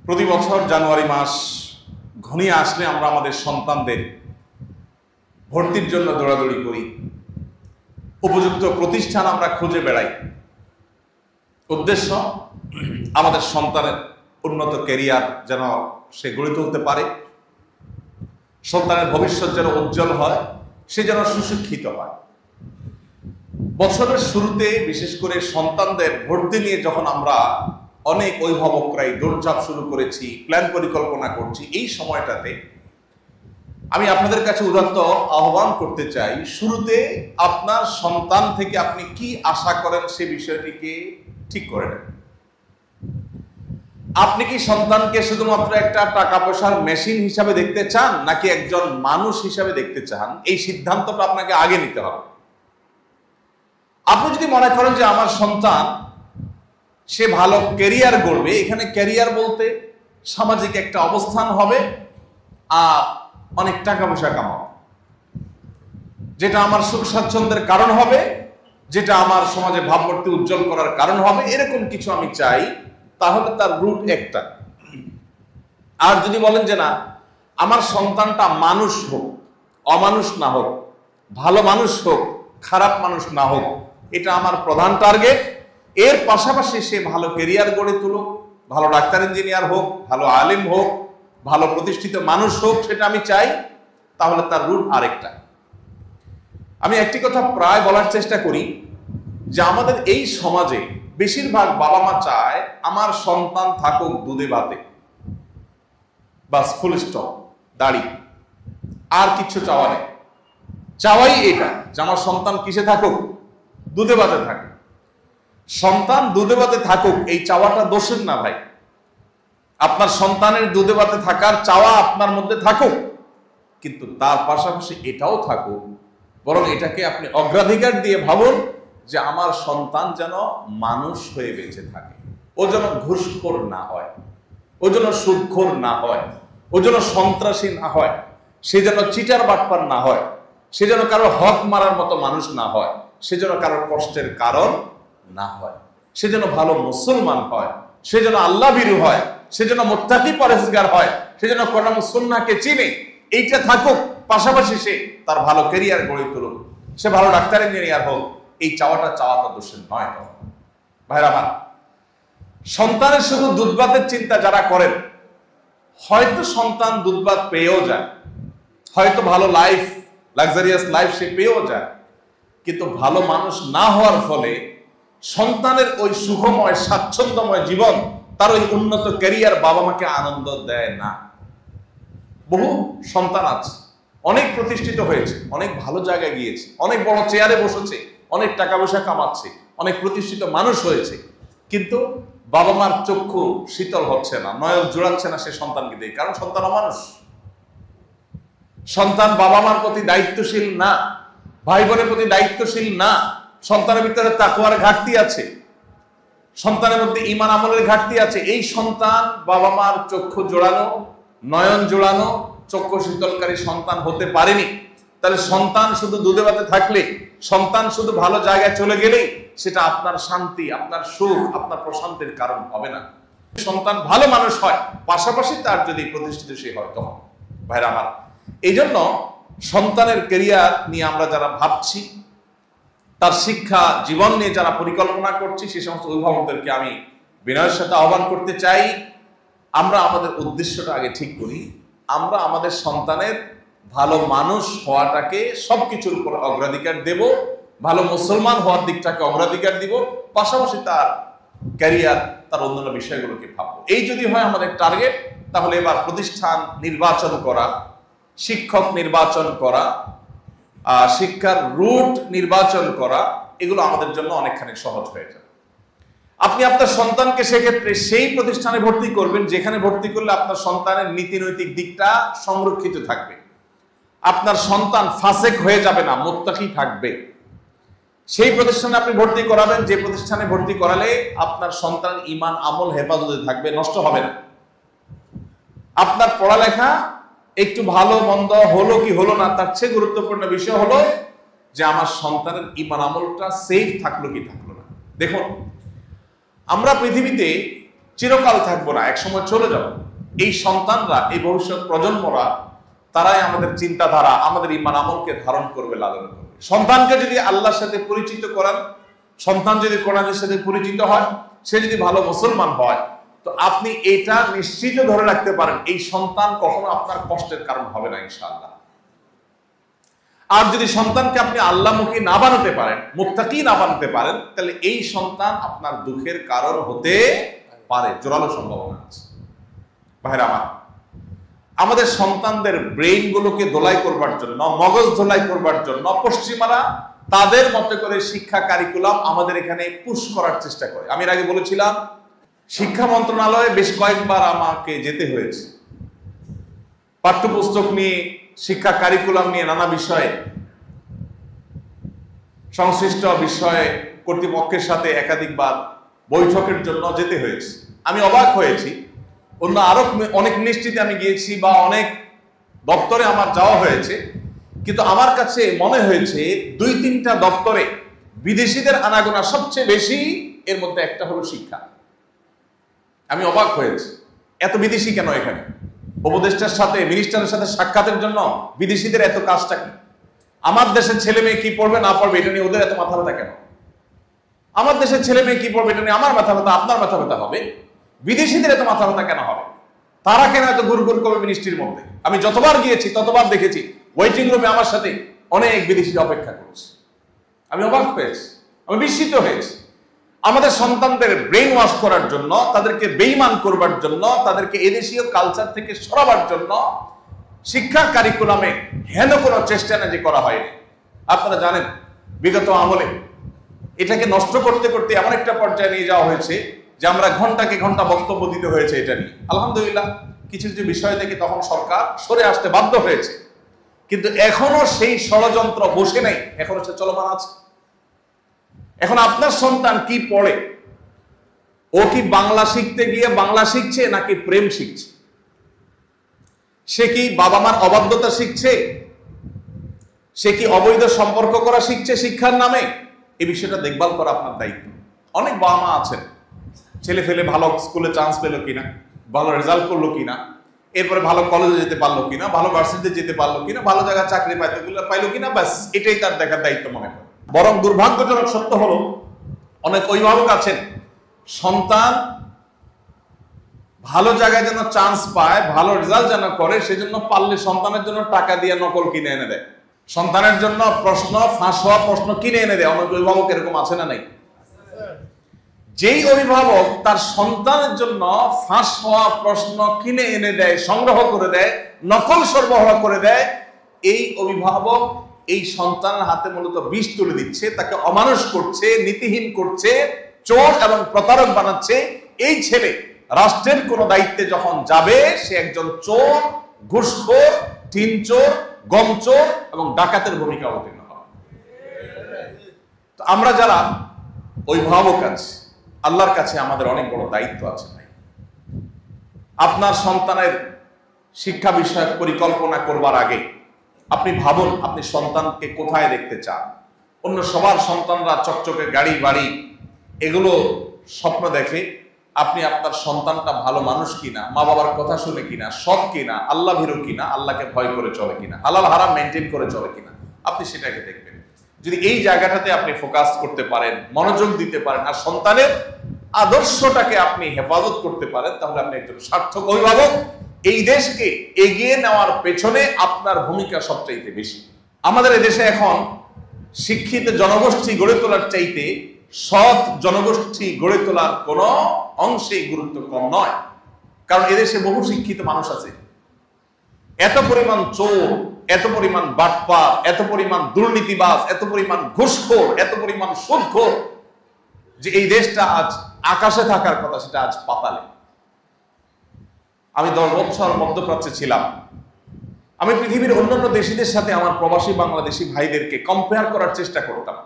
প্রতি বছর জানুয়ারি মাস ঘনিয়ে আসলে আমরা আমাদের সন্তানদের ভর্তির জন্য দৌড়াদৌড়ি করি, উপযুক্ত প্রতিষ্ঠান আমরা খুঁজে বেড়াই। উদ্দেশ্য আমাদের সন্তানের উন্নত ক্যারিয়ার যেন সে গড়ে তুলতে পারে, সন্তানের ভবিষ্যৎ যেন উজ্জ্বল হয়, সে যেন সুশিক্ষিত হয়। বছরের শুরুতে বিশেষ করে সন্তানদের ভর্তি নিয়ে যখন আমরা অনেক অভিভাবকরাই দৌড়ঝাঁপ শুরু করেছি, প্ল্যান পরিকল্পনা করছি, এই সময়টাতে আমি আপনাদের কাছে উদাত্ত আহ্বান করতে চাই, শুরুতে আপনার সন্তান থেকে আপনি কি আশা করেন সে বিষয়টিকে ঠিক করে নেন। আপনি কি সন্তানকে শুধুমাত্র একটা টাকা পয়সার মেশিন হিসাবে দেখতে চান, নাকি একজন মানুষ হিসাবে দেখতে চান? এই সিদ্ধান্তটা আপনাকে আগে নিতে হবে। আপনি যদি মনে করেন যে আমার সন্তান সে ভালো ক্যারিয়ার গড়বে, এখানে ক্যারিয়ার বলতে সামাজিক একটা অবস্থান হবে আর অনেক টাকা পয়সা কামাবো, যেটা আমার সুখ স্বাচ্ছন্দ্যের কারণ হবে, যেটা আমার সমাজে ভাবমূর্তি উজ্জ্বল করার কারণ হবে, এরকম কিছু আমি চাই, তাহলে তার রুট একটা। আর যদি বলেন যে না, আমার সন্তানটা মানুষ হোক, অমানুষ না হোক, ভালো মানুষ হোক, খারাপ মানুষ না হোক, এটা আমার প্রধান টার্গেট। এর পাশাপাশি সে ভালো ক্যারিয়ার গড়ে তুলুক, ভালো ডাক্তার ইঞ্জিনিয়ার হোক, ভালো আলেম হোক, ভালো প্রতিষ্ঠিত মানুষ হোক, সেটা আমি চাই, তাহলে তার রুট আরেকটা। আমি একটি কথা প্রায় বলার চেষ্টা করি যে আমাদের এই সমাজে বেশিরভাগ বাবা মা চায় আমার সন্তান থাকুক দুধে ভাতে, বাস, ফুল স্টপ, দাড়ি, আর কিছু চাওয়া নেই। চাওয়াই এটা যে আমার সন্তান কিসে থাকুক? দুধে ভাতে থাকুক। সন্তান দুধে ভাতে থাকুক, এই চাওয়াটা দোষের না ভাই। আপনার সন্তানের দুধে ভাতে থাকার চাওয়া আপনার মধ্যে থাকুক, কিন্তু তার পাশাপাশি এটাও থাকুক, বরং এটাকে আপনি অগ্রাধিকার দিয়ে ভাবুন যে আমার সন্তান যেন মানুষ হয়ে বেঁচে থাকে। ও যেন ঘুষখোর না হয়, ও যেন সুদখোর না হয়, ও যেন সন্ত্রাসী না হয়, সে যেন চিটার বাটপার না হয়, সে যেন কারো হক মারার মতো মানুষ না হয়, সে যেন কারোর কষ্টের কারণ না হয়, সে যেন ভালো মুসলমান হয়, সে যেন আল্লাহ ভীরু হয়, সে যেন মুত্তাকি পরহেজগার হয়, সে যেন কোরআন সুন্নাহকে চিনে। এইটা থাকুক, পাশাপাশি সে তার ভালো ক্যারিয়ার গড়ে তুলুক, সে ভালো ডাক্তার ইঞ্জিনিয়ার হোক। এই চাওয়াটা দোষের নয়। ভাইরা আমার, সন্তানের শুধু দুধভাতের চিন্তা যারা করেন, হয়তো সন্তান দুধভাত পেয়েও যায়, হয়তো ভালো লাইফ, লাক্সারিয়াস লাইফ সে পেয়েও যায়, কিন্তু ভালো মানুষ না হওয়ার ফলে সন্তানের ওই সুখময় স্বাচ্ছন্দ্যময় জীবন, তার ওই উন্নত ক্যারিয়ার বাবা মাকে আনন্দ দেয় না। বহু সন্তান আছে, অনেক প্রতিষ্ঠিত হয়েছে, অনেক ভালো জায়গায় গিয়েছে, অনেক বড় চেয়ারে বসেছে, অনেক টাকা পয়সা কামাচ্ছে, অনেক প্রতিষ্ঠিত মানুষ হয়েছে, কিন্তু বাবা মার চক্ষু শীতল হচ্ছে না, নয়ন জোড়াচ্ছে না সে সন্তানকে দিয়ে। কারণ সন্তান অমানুষ, সন্তান বাবা মার প্রতি দায়িত্বশীল না, ভাই বোনের প্রতি দায়িত্বশীল না, সন্তানের ভিতরে তাকওয়ার ঘাটতি আছে, সন্তানের মধ্যে ঈমান আমলের ঘাটতি আছে। এই সন্তান বাবা মার চক্ষু জোড়ানো, নয়ন জোড়ানো, চক্ষু শীতলকারী সন্তান হতে পারেনি। তাহলে সন্তান শুধু দুধে ভাতে থাকলে, সন্তান শুধু ভালো জায়গায় চলে গেলেই সেটা আপনার শান্তি, আপনার সুখ, আপনার প্রশান্তির কারণ হবে না। সন্তান ভালো মানুষ হয়, পাশাপাশি তার যদি প্রতিষ্ঠিত সে হয় তখন। ভাইরা আমার, এই জন্য সন্তানের ক্যারিয়ার নিয়ে আমরা যারা ভাবছি, তার শিক্ষা জীবন নিয়ে যারা পরিকল্পনা করছি, সে সমস্ত অভিভাবকদেরকে আমি বিনয়ের সাথে আহ্বান করতে চাই, আমরা আমাদের উদ্দেশ্যটা আগে ঠিক করি। আমরা আমাদের সন্তানের ভালো মানুষ হওয়াটাকে সবকিছুর উপর অগ্রাধিকার দেব, ভালো মুসলমান হওয়ার দিকটাকে অগ্রাধিকার দিব, পাশাপাশি তার ক্যারিয়ার, তার অন্যান্য বিষয়গুলোকে ভাববো। এই যদি হয় আমাদের টার্গেট, তাহলে এবার প্রতিষ্ঠান নির্বাচন করা, শিক্ষক নির্বাচন করা, শিক্ষার রুট নির্বাচন করা, এগুলো আমাদের জন্য অনেকখানি সহজ হয়ে যাবে। আপনি আপনার সন্তানকে সেক্ষেত্রে সেই প্রতিষ্ঠানে ভর্তি করবেন যেখানে ভর্তি করলে আপনার সন্তানের নীতি নৈতিক দিকটা সংরক্ষিত থাকবে, আপনার সন্তান ফাসেক হয়ে যাবে না, মুত্তাকি থাকবে। সেই প্রতিষ্ঠানে আপনি ভর্তি করাবেন যে প্রতিষ্ঠানে ভর্তি করালে আপনার সন্তানের ঈমান আমল হেফাজতে থাকবে, নষ্ট হবে না। আপনার পড়ালেখা একটু ভালো মন্দ হলো কি হলো না, তার চেয়ে গুরুত্বপূর্ণ বিষয় হলো যে আমার সন্তানের ঈমান আমলটা সেফ থাকলো কি থাকলো না। দেখুন, আমরা পৃথিবীতে চিরকাল থাকবো না, একসময় চলে যাব। এই সন্তানরা, এই ভবিষ্যৎ প্রজন্মরা, তারাই আমাদের চিন্তাধারা, আমাদের ঈমান আমলকে ধারণ করবে, লালন করবে। সন্তানকে যদি আল্লাহর সাথে পরিচিত করান, সন্তান যদি কোরআনের সাথে পরিচিত হয়, সে যদি ভালো মুসলমান হয়, তো আপনি এটা নিশ্চিত ধরে রাখতে পারেন এই সন্তান কখনো আপনার কষ্টের কারণ হবে না ইনশাআল্লাহ। আর যদি সন্তানকে আপনি আল্লাহমুখী না বানাতে পারেন, মুত্তাকি না বানাতে পারেন, তাহলে এই সন্তান আপনার দুঃখের কারণ হতে পারে, জোরালো সম্ভাবনা আছে। ভাইরা আমার, আমাদের সন্তানদের ব্রেইন গুলোকে ধোলাই করবার জন্য, মগজ ধোলাই করবার জন্য পশ্চিমারা তাদের মতো করে শিক্ষা কারিকুলাম আমাদের এখানে পুশ করার চেষ্টা করে। আমি এর আগে বলেছিলাম, শিক্ষা মন্ত্রণালয়ে বেশ কয়েকবার আমাকে যেতে হয়েছে পাঠ্যপুস্তক নিয়ে, শিক্ষা কারিকুলাম নিয়ে নানা বিষয়ে, সংশ্লিষ্ট বিষয়ে কর্তৃপক্ষের সাথে একাধিকবার বৈঠকের জন্য যেতে হয়েছে। আমি অবাক হয়েছি, অন্য আরো অনেক মিনিস্ট্রিতে আমি গিয়েছি বা অনেক দপ্তরে আমার যাওয়া হয়েছে, কিন্তু আমার কাছে মনে হয়েছে 2-3টা দপ্তরে বিদেশিদের আনাগোনা সবচেয়ে বেশি, এর মধ্যে একটা হলো শিক্ষা। আমি অবাক হয়েছি, এত বিদেশি কেন এখানে? উপদেষ্টার সাথে, মিনিস্টারের সাথে সাক্ষাতের জন্য বিদেশিদের এত কাজটা কি? আমার দেশের ছেলে মেয়ে কি পড়বে না পড়বে এটা নিয়ে ওদের এত মাথা ব্যথা কেন? আমার দেশের ছেলে মেয়ে কি পড়বে এটা নিয়ে আমার মাথা ব্যথা, আপনার মাথা ব্যথা হবে, বিদেশিদের এত মাথা ব্যথা কেন হবে? তারা কেন এত গুড় করবে মিনিস্ট্রির মধ্যে? আমি যতবার গিয়েছি ততবার দেখেছি ওয়েটিং রুমে আমার সাথে অনেক বিদেশি অপেক্ষা করছে। আমি অবাক হয়েছি, আমি বিস্মিত হয়েছি। আমাদের সন্তানদের ব্রেইন ওয়াশ করার জন্য, তাদেরকে বেঈমান করবার জন্য, তাদেরকে এদেশীয় কালচার থেকে সরাবার জন্য শিক্ষা কারিকুলামে হেন কোনো চেষ্টা না যে করা হয়নি। আপনারা জানেন, বিগত আমলে এটাকে নষ্ট করতে করতে এমন একটা পর্যায়ে নিয়ে যাওয়া হয়েছে যে আমরা ঘন্টাকে ঘন্টা বক্তব্য দিতে হয়েছে এটা নিয়ে। আলহামদুলিল্লাহ, কিছু কিছু বিষয় থেকে তখন সরকার সরে আসতে বাধ্য হয়েছে, কিন্তু এখনো সেই ষড়যন্ত্র বসে নাই, এখনো সে চলমান আছে। এখন আপনার সন্তান কি পড়ে? ও কি বাংলা শিখতে গিয়ে বাংলা শিখছে নাকি প্রেম শিখছে? সে কি বাবা মার অবাধ্যতা শিখছে? সে কি অবৈধ সম্পর্ক করা শিখছে শিক্ষার নামে? এই বিষয়টা দেখভাল করা আপনার দায়িত্ব। অনেক বাবা মা আছেন, ছেলে ফেলে ভালো স্কুলে চান্স পেলো কিনা, ভালো রেজাল্ট করলো কিনা, এরপরে ভালো কলেজে যেতে পারলো কিনা, ভালো ভার্সিটিতে যেতে পারলো কিনা, ভালো জায়গায় চাকরি পাইলো কিনা, ব্যাস এটাই তার দেখার দায়িত্ব মনে করে। বরং দুর্ভাগ্যজনক সত্য হলো, অনেক অভিভাবক আছেন সন্তান ভালো জায়গায় যেন চান্স পায়, ভালো রেজাল্ট যেন করে, সেজন্য পারলে সন্তানের জন্য টাকা দিয়ে নকল কিনে এনে দেয়, সন্তানের জন্য প্রশ্ন, ফাঁস হওয়া প্রশ্ন কিনে এনে দেয়। অনেক অভিভাবক এরকম আছে না নাই? যেই অভিভাবক তার সন্তানের জন্য ফাঁস হওয়া প্রশ্ন কিনে এনে দেয়, সংগ্রহ করে দেয়, নকল সরবরাহ করে দেয়, এই অভিভাবক এই সন্তানের হাতে মূলত বিষ তুলে দিচ্ছে, তাকে অমানুষ করছে, নীতিহীন করছে, চোর এবং প্রতারক বানাচ্ছে। এই ছেলে রাষ্ট্রের কোন দায়িত্বে যখন যাবে, সে একজন চোর, ঘুষখোর, টিন চোর, গম চোর এবং ডাকাতের ভূমিকা অবতীর্ণ হবে। তো আমরা যারা অভিভাবক আছি, আল্লাহর কাছে আমাদের অনেক বড় দায়িত্ব আছে। আপনার সন্তানের শিক্ষা বিষয়ক পরিকল্পনা করবার আগে আপনি ভাবুন, আপনি সন্তানকে কোথায় দেখতে চান। অন্য সবার সন্তানরা চকচকে গাড়ি বাড়ি এগুলো স্বপ্ন দেখে, আপনি আপনার সন্তানটা ভালো মানুষ কিনা, মা বাবার কথা শুনে কিনা, সৎ কিনা, আল্লাহ ভীরু কিনা, আল্লাহকে ভয় করে চলে কিনা, হালাল হারাম মেনটেন করে চলে কিনা, আপনি সেটাকে দেখবেন। যদি এই জায়গাটাতে আপনি ফোকাস করতে পারেন, মনোযোগ দিতে পারেন, আর সন্তানের আদর্শটাকে আপনি হেফাজত করতে পারেন, তাহলে আপনি একজন সার্থক অভিভাবক। এই দেশকে এগিয়ে নেওয়ার পেছনে আপনার ভূমিকা সবচাইতে বেশি। আমাদের এদেশে এখন শিক্ষিত জনগোষ্ঠী গড়ে তোলার চাইতে সৎ জনগোষ্ঠী গড়ে তোলার কোন অংশে গুরুত্ব কম নয়। কারণ এদেশে বহু শিক্ষিত মানুষ আছে, এত পরিমাণ চোর, এত পরিমাণ বাটপার, এত পরিমাণ দুর্নীতিবাজ, এত পরিমাণ ঘুষখোর, এত পরিমাণ সুদখোর, যে এই দেশটা আজ আকাশে থাকার কথা সেটা আজ পাতালে। আমি 10 বছর মধ্যপ্রাচ্যে ছিলাম। আমি পৃথিবীর অন্যান্য দেশীদের সাথে আমার প্রবাসী বাংলাদেশি ভাইদেরকে কম্পেয়ার করার চেষ্টা করতাম।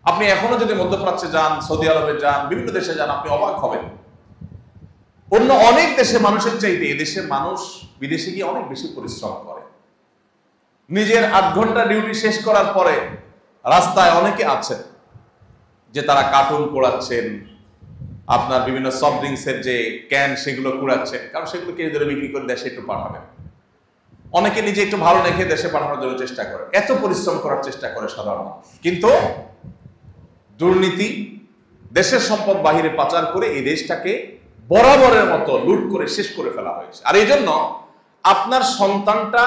আপনি এখনো যদি মধ্যপ্রাচ্যে যান, সৌদি আরবে যান, বিভিন্ন দেশে যান, আপনি অবাক হবেন। অন্য অনেক দেশের মানুষের চাইতে এদেশের মানুষ বিদেশে গিয়ে অনেক বেশি পরিশ্রম করে। নিজের 8 ঘন্টা ডিউটি শেষ করার পরে রাস্তায় অনেকে আছেন যে তারা কার্টুন পোড়াচ্ছেন, আপনার বিভিন্ন সফট ড্রিঙ্কসের যে ক্যান সেগুলো কুড়াচ্ছেন, কারণ সেগুলো কেউ ধরে বিক্রি করে দেশে একটু পাঠাবেন। অনেকে নিজে একটু ভালো রেখে দেশে পাঠানোর জন্য চেষ্টা করে, এত পরিশ্রম করার চেষ্টা করে সাধারণ মানুষ, কিন্তু দুর্নীতি, দেশের সম্পদ বাহিরে পাচার করে এই দেশটাকে বরাবরের মতো লুট করে শেষ করে ফেলা হয়েছে। আর এই জন্য আপনার সন্তানটা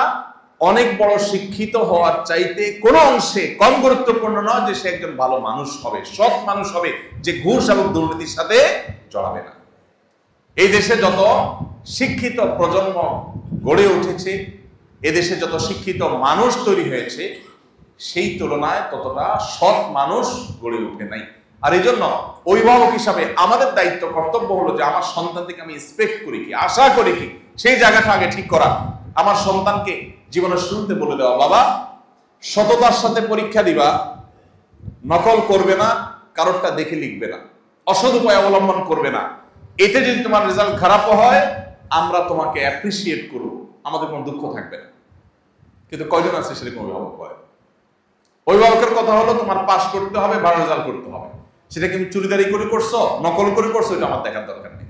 অনেক বড় শিক্ষিত হওয়ার চাইতে কোনো অংশে কম গুরুত্বপূর্ণ নয় যে সে একজন ভালো মানুষ হবে, সৎ মানুষ হবে, যে ঘুষ এবং দুর্নীতির সাথে জড়াবে না। এই দেশে যত শিক্ষিত প্রজন্ম গড়ে উঠেছে, এদেশে যত শিক্ষিত মানুষ তৈরি হয়েছে, সেই তুলনায় ততটা সৎ মানুষ গড়ে উঠে নাই। আর এই জন্য অভিভাবক হিসাবে আমাদের দায়িত্ব, কর্তব্য হলো যে আমার সন্তান থেকে আমি এক্সপেক্ট করি কি, আশা করি কি, সেই জায়গাটা আগে ঠিক করা। আমার সন্তানকে জীবনের শুরুতে বলে দেওয়া, বাবা সততার সাথে পরীক্ষা দিবা, নকল করবে না, কারোরটা দেখে লিখবে না, অসৎ উপায় অবলম্বন করবে না। এতে যদি তোমার রেজাল্ট খারাপও হয়, আমরা তোমাকে অ্যাপ্রিসিয়েট করব, আমাদের কোনো দুঃখ থাকবে না। কিন্তু কয়জন আছে সেরকম অভিভাবক হয়? অভিভাবকের কথা হলো তোমার পাস করতে হবে, ভালো রেজাল্ট করতে হবে। সেটা কি চুরিদারি করে করছো, নকল করে করছো, এটা আমার দেখার দরকার নেই।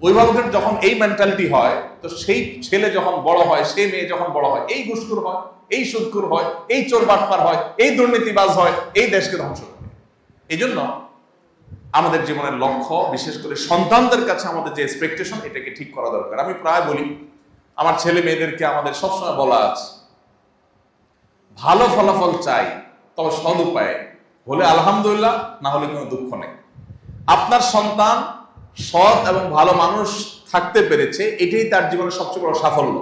অভিভাবকের যখন এই মেন্টালিটি হয়, তো সেই ছেলে যখন বড় হয়, সেই মেয়ে যখন বড় হয়, এই ঘুষখোর হয়, এই সুদখোর হয়, এই চোর বাটপার হয়, এই দুর্নীতিবাজ হয়, এই দেশকে ধ্বংস করে। এই জন্য আমাদের জীবনের লক্ষ্য, বিশেষ করে সন্তানদের কাছে আমাদের যে এক্সপেকটেশন, এটাকে ঠিক করা দরকার। আমি প্রায় বলি, আমার ছেলে মেয়েদেরকে আমাদের সবসময় বলা আছে, ভালো ফলাফল চাই, তবে সৎ উপায়ে হলে আলহামদুলিল্লাহ, না হলে কোনো দুঃখ নেই। আপনার সন্তান সৎ এবং ভালো মানুষ থাকতে পেরেছে, এটাই তার জীবনের সবচেয়ে বড় সাফল্য।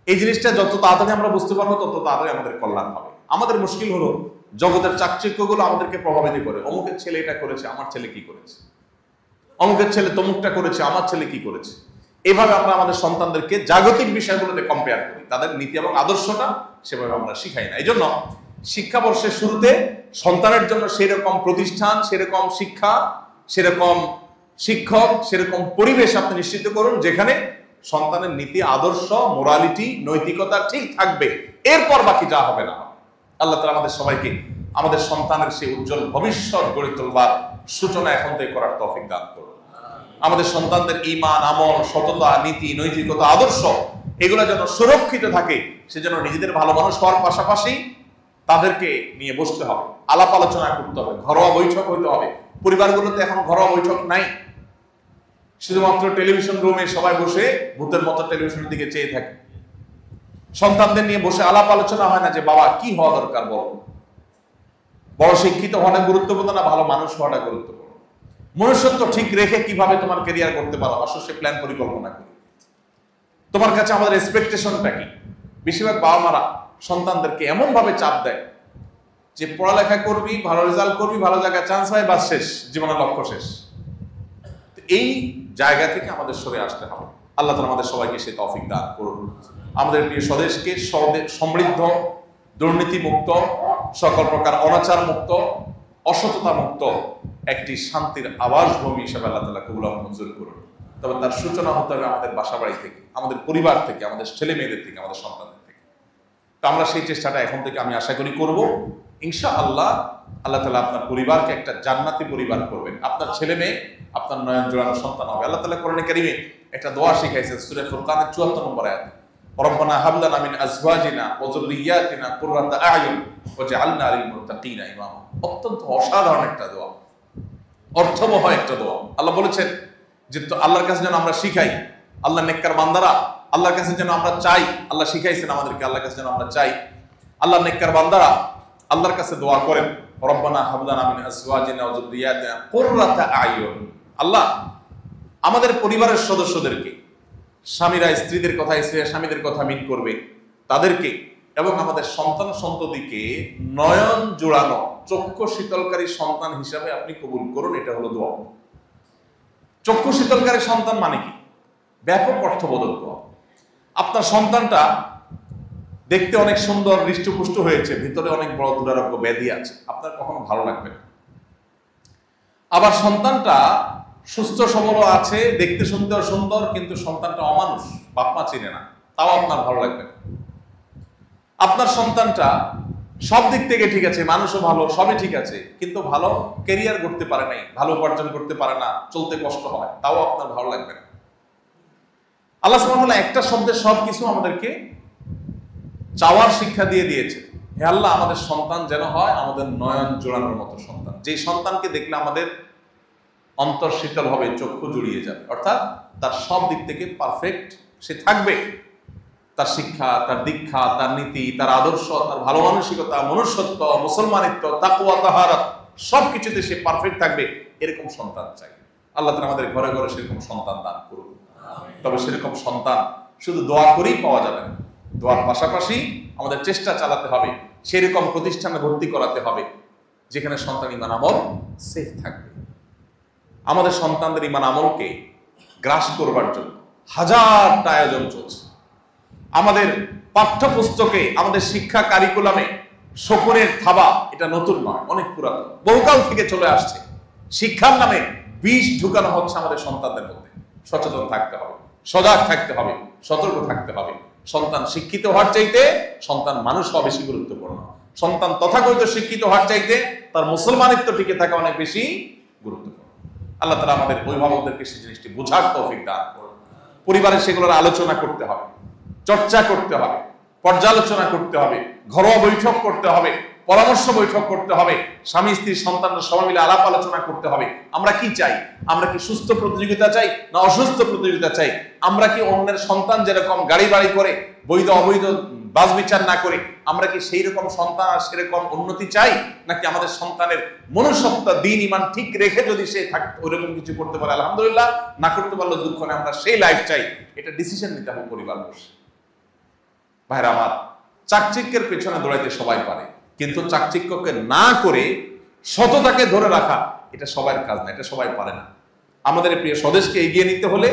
এই জিনিসটা যত তাড়াতাড়ি আমরা বুঝতে পারবো, তত তাড়াতাড়ি আমাদের কল্যাণ হবে। আমাদের মুশকিল হলো জগতের চাকচিক্যগুলো আমাদেরকে প্রভাবিত করে। অমুকের ছেলে এটা করেছে, আমার ছেলে কি করেছে, অমুকের ছেলে তমুকটা করেছে, আমার ছেলে কি করেছে। এইভাবে আমরা আমাদের সন্তানদেরকে জাগতিক বিষয়গুলোতে কম্পেয়ার করি, তাদের নীতি এবং আদর্শটা সেভাবে আমরা শিখাই না। এই জন্য শিক্ষাবর্ষের শুরুতে সন্তানের জন্য সেরকম প্রতিষ্ঠান, সেরকম শিক্ষা, সেরকম শিক্ষক, সেরকম পরিবেশ আপনি নিশ্চিত করুন যেখানে সন্তানের নীতি, আদর্শ, মোরালিটি, নৈতিকতা ঠিক থাকবে। এরপর বাকি যা হবে না। আল্লাহ তাআলা আমাদের সবাইকে আমাদের সন্তানের সেই উজ্জ্বল ভবিষ্যৎ গড়ে তোলবার সূচনা এখন থেকে করার তৌফিক দান করুন। আমাদের সন্তানদের ঈমান, আমল, সততা, নীতি, নৈতিকতা, আদর্শ এগুলো যেন সুরক্ষিত থাকে, সেজন্য নিজেদের ভালো মানুষ হওয়ার পাশাপাশি তাদেরকে নিয়ে বসতে হবে, আলাপ আলোচনা করতে হবে, ঘরোয়া বৈঠক হইতে হবে। পরিবারগুলোতে এখন ঘরোয়া বৈঠক নাই, শুধুমাত্র টেলিভিশন রুমে সবাই বসে ভূতের মতো টেলিভিশনের দিকে চেয়ে থাকে। সন্তানদের নিয়ে বসে আলাপ আলোচনা হয় না যে বাবা কি হওয়া দরকার, বড় শিক্ষিত হওয়াটা গুরুত্বপূর্ণ না ভালো মানুষ হওয়াটা গুরুত্বপূর্ণ। মনুষ্যত্ব ঠিক রেখে কিভাবে তোমার ক্যারিয়ার করতে পারো, আসলে সে প্ল্যান পরিকল্পনা করি। তোমার কাছে আমাদের এক্সপেকটেশনটা কি? বেশিরভাগ বাবা মারা সন্তানদেরকে এমন ভাবে চাপ দেয় যে পড়ালেখা করবি, ভালো রেজাল্ট করবি, ভালো জায়গায় চান্স হয়, বাস শেষ, জীবনের লক্ষ্য শেষ। এই জায়গা থেকে আমাদের সরে আসতে হবে। আল্লাহ তাআলা আমাদের সবাইকে সে তৌফিক দান করুন। আমাদের প্রিয় স্বদেশকে সমৃদ্ধ, দুর্নীতি মুক্ত, সকল প্রকার অনাচার মুক্ত, অসততা মুক্ত একটি শান্তির আবাসভূমি হিসেবে আল্লাহ তাআলা কবুল ও মঞ্জুর করুন। তবে তার সূচনা হতে হবে আমাদের বাসাবাড়ি থেকে, আমাদের পরিবার থেকে, আমাদের ছেলে মেয়েদের থেকে, আমাদের সন্তানদের থেকে। তো আমরা সেই চেষ্টাটা এখন থেকে আমি আশা করি করব। ইনশাআল্লাহ আল্লাহ তাআলা আপনার পরিবারকে একটা জান্নাতি পরিবার করবেন। আপনার ছেলে মেয়ে আপনার নয়ন জোড়ানো সন্তান হবে। আল্লাহ তাআলা কোরআনে কারীমে একটা দোয়া শিখাইছেন সূরা ফুরকানের 74 নম্বর আয়াতে, রব্বানা হাব লানা মিন আজওয়াজিনা ওয়া যুররিয়াতিনা কুররাতা আ'য়ুন ওয়াজআলনা লিল মুত্তাকিনা ইমামা। অত্যন্ত অসাধারণ একটা দোয়া, অর্থবহ একটা দোয়া। আল্লাহ বলেছেন যে আল্লাহর কাছে যেন আমরা শিখাই, আল্লাহ নেককার বান্দারা আল্লাহর কাছে যেন আমরা চাই, আল্লাহ শিখাইছেন আমাদেরকে আল্লাহর কাছে যেন আমরা চাই। আল্লাহ নেককার বান্দারা আল্লাহর কাছে দোয়া করেন, রব্বানা হাব লানা মিন আজওয়াজিনা ওয়া যুররিয়াতিনা কুররাতা আ'য়ুন। আল্লাহ আমাদের পরিবারের সদস্যদেরকে, স্বামীরা স্ত্রীদের কথা, স্ত্রীরা স্বামীদের কথা মিট করবে, তাদেরকে এবং আমাদের সন্তান সন্ততিকে নয়ন জোড়ানো, চক্ষু শীতলকারী সন্তান হিসাবে আপনি কবুল করুন। এটা হলো দোয়া। চক্ষু শীতলকারী সন্তান মানে কি? ব্যাপক অর্থবোধক দোয়া। আপনার সন্তানটা দেখতে অনেক সুন্দর, হৃষ্টপুষ্ট হয়েছে, ভিতরে অনেক বড় দুরারোগ্য ব্যাধি আছে, আপনার কখনো ভালো লাগবে না। আবার সন্তানটা সুস্থ সবল আছে, দেখতে সুন্দর সুন্দর, কিন্তু সন্তানটা অমানুষ, বাপ মা চিনে না, তাও আপনার ভালো লাগবে না। আপনার সন্তানটা সব দিক থেকে ঠিক আছে, মানুষও ভালো, সবই ঠিক আছে, কিন্তু ভালো ক্যারিয়ার করতে পারে নাই, ভালো উপার্জন করতে পারে না, চলতে কষ্ট হয়, তাও আপনার ভালো লাগবে না। আল্লাহ সুবহানাহু ওয়া তাআলা একটা শব্দে সবকিছু আমাদেরকে চাওয়ার শিক্ষা দিয়ে দিয়েছে। হে আল্লাহ, আমাদের সন্তান যেন হয় আমাদের নয়ন জোড়ানোর মতো সন্তান, যে সন্তানকে দেখলে আমাদের অন্তর শীতল হবে, চক্ষু জুড়িয়ে যাবে, অর্থাৎ তার সব দিক থেকে পারফেক্ট সে থাকবে। তার শিক্ষা, তার দীক্ষা, তার নীতি, তার আদর্শ, তার ভালো মানসিকতা, মনুষ্যত্ব, মুসলমানিত্ব, তাকওয়া, তাহারাত সবকিছুতে সে পারফেক্ট থাকবে, এরকম সন্তান চাই। আল্লাহ তাআলা আমাদের ঘরে ঘরে সেরকম সন্তান দান করুন। তবে সেরকম সন্তান শুধু দোয়া করেই পাওয়া যাবে না, দোয়ার পাশাপাশি আমাদের চেষ্টা চালাতে হবে, সেরকম প্রতিষ্ঠানে ভর্তি করাতে হবে যেখানে সন্তান ঈমান আমল সেফ থাকবে। আমাদের সন্তানদের ঈমান আমলকে গ্রাস করবার জন্য হাজারটা আয়োজন চলছে। আমাদের পাঠ্যপুস্তকে, আমাদের শিক্ষা কারিকুলামে শকুনের থাবা এটা নতুন নয়, অনেক পুরাতন, বহুকাল থেকে চলে আসছে। শিক্ষার নামে বিষ ঢুকানো হচ্ছে আমাদের সন্তানদের মধ্যে। সচেতন থাকতে হবে, সজাগ থাকতে হবে, সতর্ক থাকতে হবে। সন্তান শিক্ষিত হওয়ার চাইতে সন্তান মানুষ হওয়া বেশি গুরুত্বপূর্ণ। সন্তান তথাকথিত শিক্ষিত হওয়ার চাইতে তার মুসলমানিত্ব টিকে থাকা অনেক বেশি গুরুত্বপূর্ণ। আল্লাহ তাআলা আমাদের অভিভাবকদেরকে সেই জিনিসটি বোঝার তৌফিক দান করুন। পরিবারে সেগুলোর আলোচনা করতে হবে, চর্চা করতে হবে, পর্যালোচনা করতে হবে, ঘরোয়া বৈঠক করতে হবে, পরামর্শ বৈঠক করতে হবে, স্বামী স্ত্রী সন্তানরা সবাই মিলে আলাপ আলোচনা করতে হবে। আমরা কি চাই? আমরা কি সুস্থ প্রতিযোগিতা চাই না অসুস্থ প্রতিযোগিতা চাই? আমরা কি অন্যের সন্তান যেরকম গাড়ি বাড়ি করে বৈধ অবৈধ বাস বিচার না করে আমরা কি সেই রকম সন্তান আর সেরকম উন্নতি চাই, নাকি আমাদের সন্তানের মনুষ্যত্ব, দ্বীন, ঈমান ঠিক রেখে যদি সে ওইরকম কিছু করতে পারে আলহামদুলিল্লাহ, না করতে পারলে দুঃখ নেই, আমরা সেই লাইফ চাই। এটা ডিসিশন নিতে হবে পরিবার বসে। ভাইরা আমার, চাকচিক্যের পেছনে দৌড়াইতে সবাই পারে, কিন্তু চাকচিক্যকে না করে সততাকে ধরে রাখা এটা সবার কাজ না, এটা সবাই পারে না। আমাদের প্রিয় স্বদেশকে এগিয়ে নিতে হলে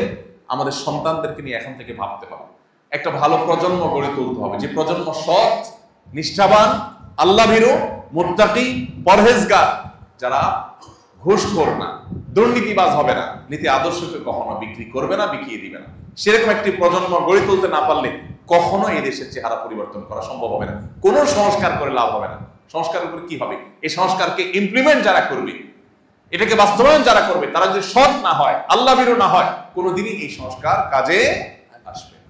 আমাদের সন্তানদেরকে নিয়ে এখন থেকে ভাবতে হবে। একটা ভালো প্রজন্ম গড়ে তুলতে হবে, যে প্রজন্ম সৎ, নিষ্ঠাবান, আল্লাহভীরু, মুত্তাকি, পরহেজগার, যারা ঘুষখোর না, দুর্নীতিবাজ হবে না, নীতি আদর্শকে কখনো বিক্রি করবে না, বিকিয়ে দিবে না। সেরকম একটি প্রজন্ম গড়ে তুলতে না পারলে কখনো এই দেশের চেহারা পরিবর্তন করা সম্ভব হবে না। কোনো সংস্কার করে লাভ হবে না। সংস্কার করে কি হবে? এই সংস্কারকে ইমপ্লিমেন্ট যারা করবে, এটাকে বাস্তবায়ন যারা করবে, তারা যদি সৎ না হয়, আল্লাহভীরু না হয়, কোনোদিনই এই সংস্কার কাজে আসবে না।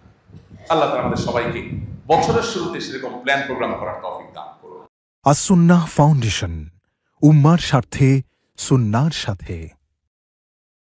আল্লাহ তাআলা আমাদের সবাইকে বছরের শুরুতে সেরকম প্ল্যান প্রোগ্রাম করার তৌফিক দান করুন। আস-সুন্নাহ ফাউন্ডেশন, উম্মার স্বার্থে, সুন্নাহর সাথে।